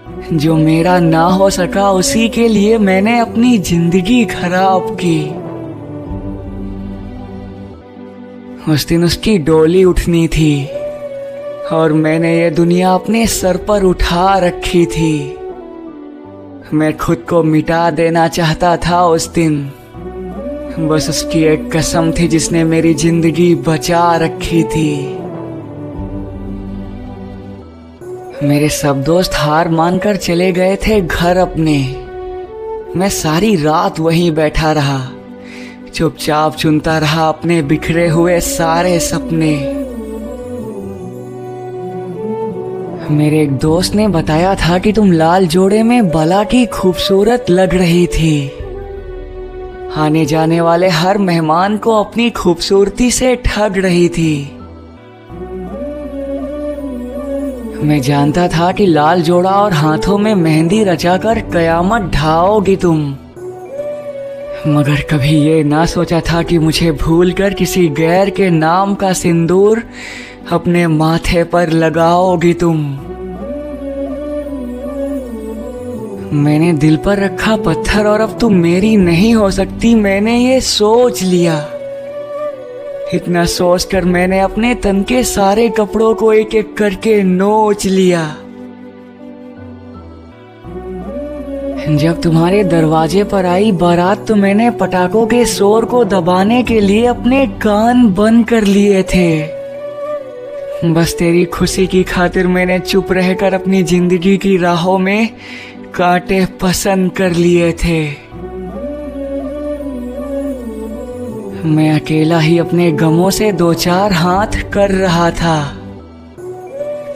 जो मेरा ना हो सका उसी के लिए मैंने अपनी जिंदगी खराब की। उस दिन उसकी डोली उठनी थी और मैंने ये दुनिया अपने सर पर उठा रखी थी। मैं खुद को मिटा देना चाहता था उस दिन। बस उसकी एक कसम थी जिसने मेरी जिंदगी बचा रखी थी। मेरे सब दोस्त हार मानकर चले गए थे घर अपने। मैं सारी रात वहीं बैठा रहा, चुपचाप चुनता रहा अपने बिखरे हुए सारे सपने। मेरे एक दोस्त ने बताया था कि तुम लाल जोड़े में बला की खूबसूरत लग रही थी। आने जाने वाले हर मेहमान को अपनी खूबसूरती से ठग रही थी। मैं जानता था कि लाल जोड़ा और हाथों में मेहंदी रचाकर कयामत ढाओगी तुम, मगर कभी ये ना सोचा था कि मुझे भूलकर किसी गैर के नाम का सिंदूर अपने माथे पर लगाओगी तुम। मैंने दिल पर रखा पत्थर और अब तुम मेरी नहीं हो सकती, मैंने ये सोच लिया। इतना सोचकर मैंने अपने तन के सारे कपड़ों को एक एक करके नोच लिया। जब तुम्हारे दरवाजे पर आई बारात तो मैंने पटाखों के शोर को दबाने के लिए अपने कान बंद कर लिए थे। बस तेरी खुशी की खातिर मैंने चुप रहकर अपनी जिंदगी की राहों में कांटे पसंद कर लिए थे। मैं अकेला ही अपने गमों से दो चार हाथ कर रहा था।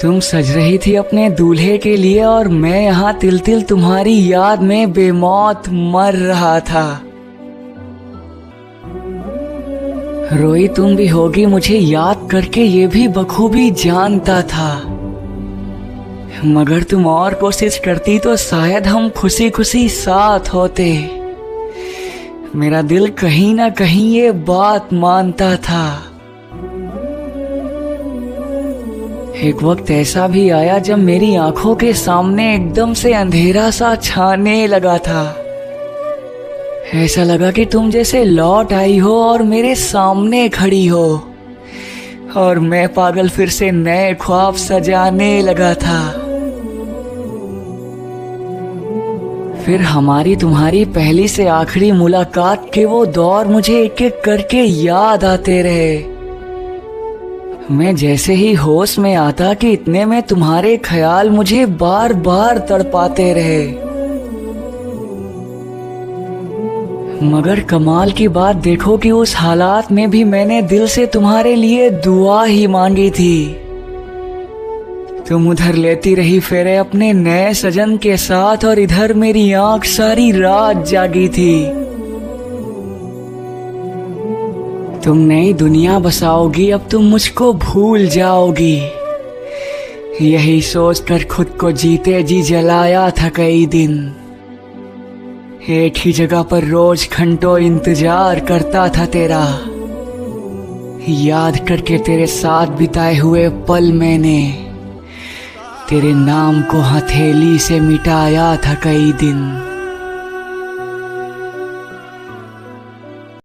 तुम सज रही थी अपने दूल्हे के लिए और मैं यहाँ तिल तिल तुम्हारी याद में बेमौत मर रहा था। रोई तुम भी होगी मुझे याद करके, ये भी बखूबी जानता था। मगर तुम और कोशिश करती तो शायद हम खुशी खुशी साथ होते। मेरा दिल कहीं ना कहीं ये बात मानता था। एक वक्त ऐसा भी आया जब मेरी आंखों के सामने एकदम से अंधेरा सा छाने लगा था। ऐसा लगा कि तुम जैसे लौट आई हो और मेरे सामने खड़ी हो, और मैं पागल फिर से नए ख्वाब सजाने लगा था। फिर हमारी तुम्हारी पहली से आखिरी मुलाकात के वो दौर मुझे एक एक करके याद आते रहे। मैं जैसे ही होश में आता कि इतने में तुम्हारे ख्याल मुझे बार बार तड़पाते रहे। मगर कमाल की बात देखो कि उस हालात में भी मैंने दिल से तुम्हारे लिए दुआ ही मांगी थी। तुम उधर लेती रही फेरे अपने नए सजन के साथ और इधर मेरी आंख सारी रात जागी थी। तुम नई दुनिया बसाओगी, अब तुम मुझको भूल जाओगी। यही सोचकर खुद को जीते जी जलाया था कई दिन। एक ही जगह पर रोज घंटों इंतजार करता था तेरा। याद करके तेरे साथ बिताए हुए पल मैंने तेरे नाम को हथेली से मिटाया था कई दिन।